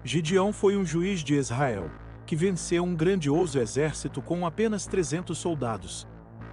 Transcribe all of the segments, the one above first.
Gideão foi um juiz de Israel, que venceu um grandioso exército com apenas 300 soldados.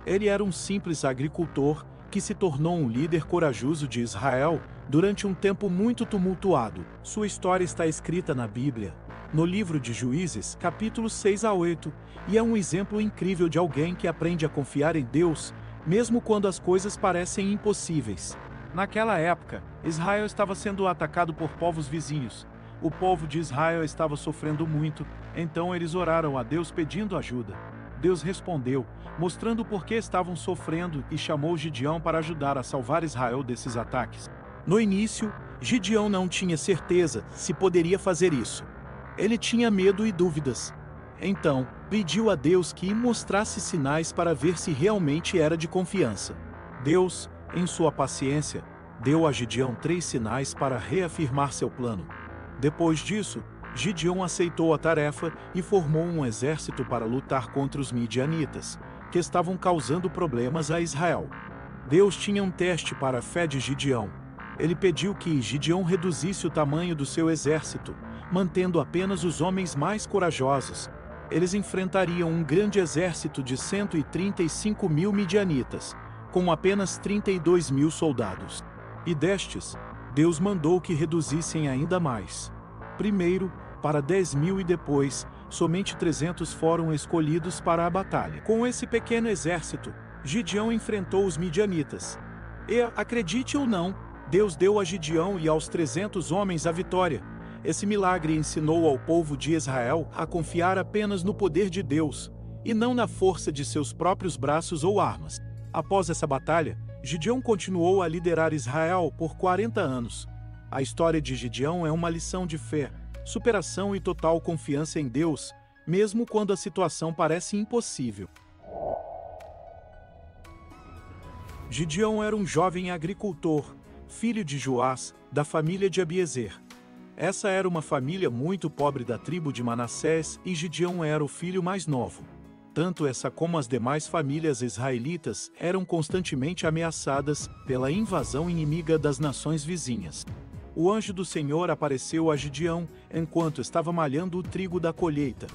Ele era um simples agricultor que se tornou um líder corajoso de Israel durante um tempo muito tumultuado. Sua história está escrita na Bíblia, no livro de Juízes, capítulos 6 a 8, e é um exemplo incrível de alguém que aprende a confiar em Deus, mesmo quando as coisas parecem impossíveis. Naquela época, Israel estava sendo atacado por povos vizinhos. O povo de Israel estava sofrendo muito, então eles oraram a Deus pedindo ajuda. Deus respondeu, mostrando por que estavam sofrendo, e chamou Gideão para ajudar a salvar Israel desses ataques. No início, Gideão não tinha certeza se poderia fazer isso. Ele tinha medo e dúvidas. Então, pediu a Deus que mostrasse sinais para ver se realmente era de confiança. Deus, em sua paciência, deu a Gideão 3 sinais para reafirmar seu plano. Depois disso, Gideão aceitou a tarefa e formou um exército para lutar contra os midianitas, que estavam causando problemas a Israel. Deus tinha um teste para a fé de Gideão. Ele pediu que Gideão reduzisse o tamanho do seu exército, mantendo apenas os homens mais corajosos. Eles enfrentariam um grande exército de 135 mil midianitas, com apenas 32 mil soldados. E destes, Deus mandou que reduzissem ainda mais. Primeiro, para 10 mil, e depois, somente 300 foram escolhidos para a batalha. Com esse pequeno exército, Gideão enfrentou os midianitas. E, acredite ou não, Deus deu a Gideão e aos 300 homens a vitória. Esse milagre ensinou ao povo de Israel a confiar apenas no poder de Deus, e não na força de seus próprios braços ou armas. Após essa batalha, Gideão continuou a liderar Israel por 40 anos. A história de Gideão é uma lição de fé, superação e total confiança em Deus, mesmo quando a situação parece impossível. Gideão era um jovem agricultor, filho de Joás, da família de Abiezer. Essa era uma família muito pobre da tribo de Manassés, e Gideão era o filho mais novo. Tanto essa como as demais famílias israelitas eram constantemente ameaçadas pela invasão inimiga das nações vizinhas. O anjo do Senhor apareceu a Gideão enquanto estava malhando o trigo da colheita.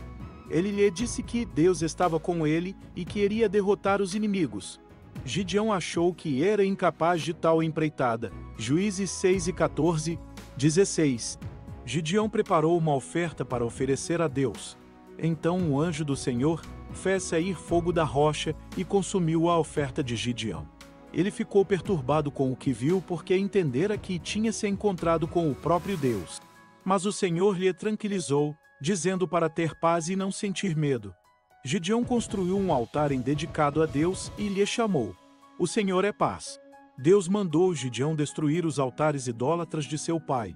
Ele lhe disse que Deus estava com ele e que iria derrotar os inimigos. Gideão achou que era incapaz de tal empreitada. Juízes 6 e 14, 16. Gideão preparou uma oferta para oferecer a Deus. Então o anjo do Senhor fez sair fogo da rocha e consumiu a oferta de Gideão. Ele ficou perturbado com o que viu porque entendera que tinha se encontrado com o próprio Deus. Mas o Senhor lhe tranquilizou, dizendo para ter paz e não sentir medo. Gideão construiu um altar dedicado a Deus e lhe chamou: O Senhor é paz. Deus mandou Gideão destruir os altares idólatras de seu pai.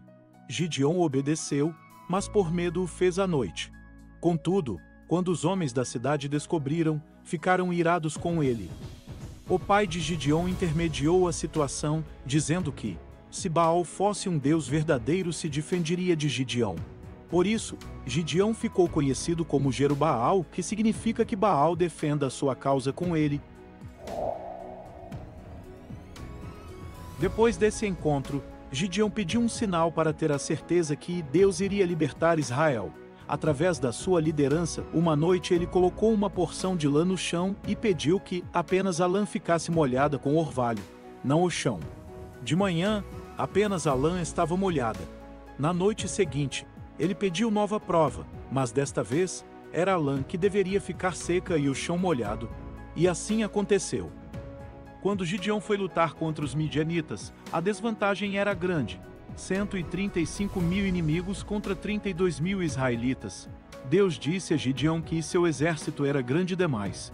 Gideão obedeceu, mas por medo o fez à noite. Contudo, quando os homens da cidade descobriram, ficaram irados com ele. O pai de Gideão intermediou a situação, dizendo que, se Baal fosse um Deus verdadeiro, se defenderia de Gideão. Por isso, Gideão ficou conhecido como Jerubaal, que significa que Baal defenda a sua causa com ele. Depois desse encontro, Gideão pediu um sinal para ter a certeza que Deus iria libertar Israel. Através da sua liderança, uma noite ele colocou uma porção de lã no chão e pediu que apenas a lã ficasse molhada com orvalho, não o chão. De manhã, apenas a lã estava molhada. Na noite seguinte, ele pediu nova prova, mas desta vez, era a lã que deveria ficar seca e o chão molhado. E assim aconteceu. Quando Gideão foi lutar contra os midianitas, a desvantagem era grande. 135 mil inimigos contra 32 mil israelitas. Deus disse a Gideão que seu exército era grande demais.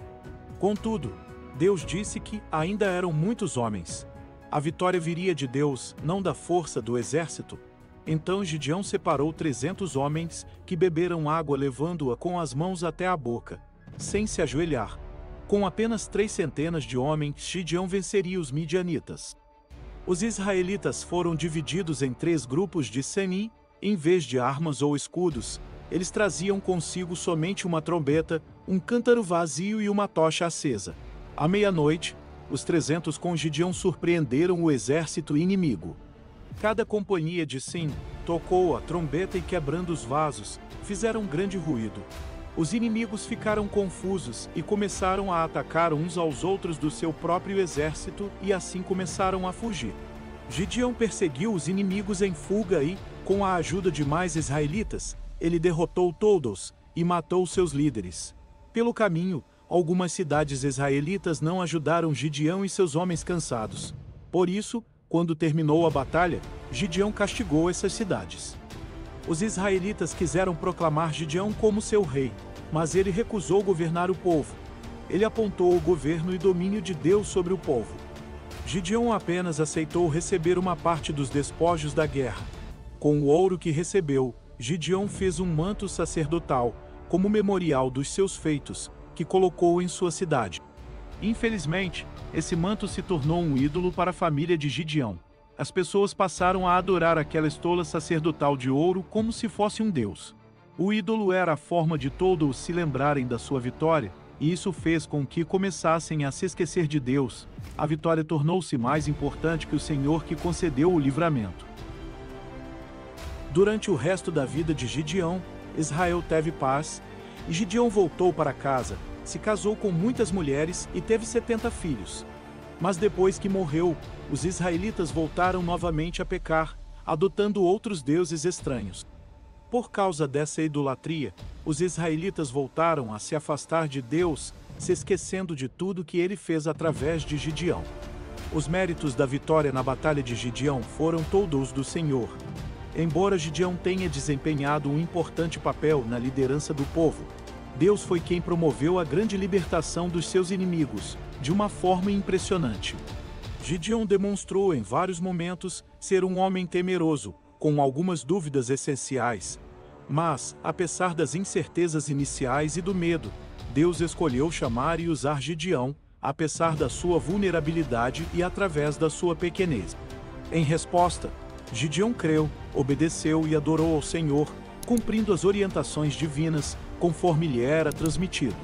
Contudo, Deus disse que ainda eram muitos homens. A vitória viria de Deus, não da força do exército. Então Gideão separou 300 homens, que beberam água levando-a com as mãos até a boca, sem se ajoelhar. Com apenas 3 centenas de homens, Gideão venceria os midianitas. Os israelitas foram divididos em 3 grupos de 100, em vez de armas ou escudos. Eles traziam consigo somente uma trombeta, um cântaro vazio e uma tocha acesa. À meia-noite, os 300 com Gideão surpreenderam o exército inimigo. Cada companhia de 100 tocou a trombeta e, quebrando os vasos, fizeram um grande ruído. Os inimigos ficaram confusos e começaram a atacar uns aos outros do seu próprio exército e assim começaram a fugir. Gideão perseguiu os inimigos em fuga e, com a ajuda de mais israelitas, ele derrotou todos e matou seus líderes. Pelo caminho, algumas cidades israelitas não ajudaram Gideão e seus homens cansados. Por isso, quando terminou a batalha, Gideão castigou essas cidades. Os israelitas quiseram proclamar Gideão como seu rei, mas ele recusou governar o povo. Ele apontou o governo e domínio de Deus sobre o povo. Gideão apenas aceitou receber uma parte dos despojos da guerra. Com o ouro que recebeu, Gideão fez um manto sacerdotal, como memorial dos seus feitos, que colocou em sua cidade. Infelizmente, esse manto se tornou um ídolo para a família de Gideão. As pessoas passaram a adorar aquela estola sacerdotal de ouro como se fosse um deus. O ídolo era a forma de todos se lembrarem da sua vitória, e isso fez com que começassem a se esquecer de Deus. A vitória tornou-se mais importante que o Senhor que concedeu o livramento. Durante o resto da vida de Gideão, Israel teve paz, e Gideão voltou para casa, se casou com muitas mulheres e teve 70 filhos. Mas depois que morreu, os israelitas voltaram novamente a pecar, adotando outros deuses estranhos. Por causa dessa idolatria, os israelitas voltaram a se afastar de Deus, se esquecendo de tudo que ele fez através de Gideão. Os méritos da vitória na batalha de Gideão foram todos do Senhor. Embora Gideão tenha desempenhado um importante papel na liderança do povo, Deus foi quem promoveu a grande libertação dos seus inimigos, de uma forma impressionante. Gideão demonstrou em vários momentos ser um homem temeroso, com algumas dúvidas essenciais. Mas, apesar das incertezas iniciais e do medo, Deus escolheu chamar e usar Gideão, apesar da sua vulnerabilidade e através da sua pequenez. Em resposta, Gideão creu, obedeceu e adorou ao Senhor, cumprindo as orientações divinas, conforme lhe era transmitido.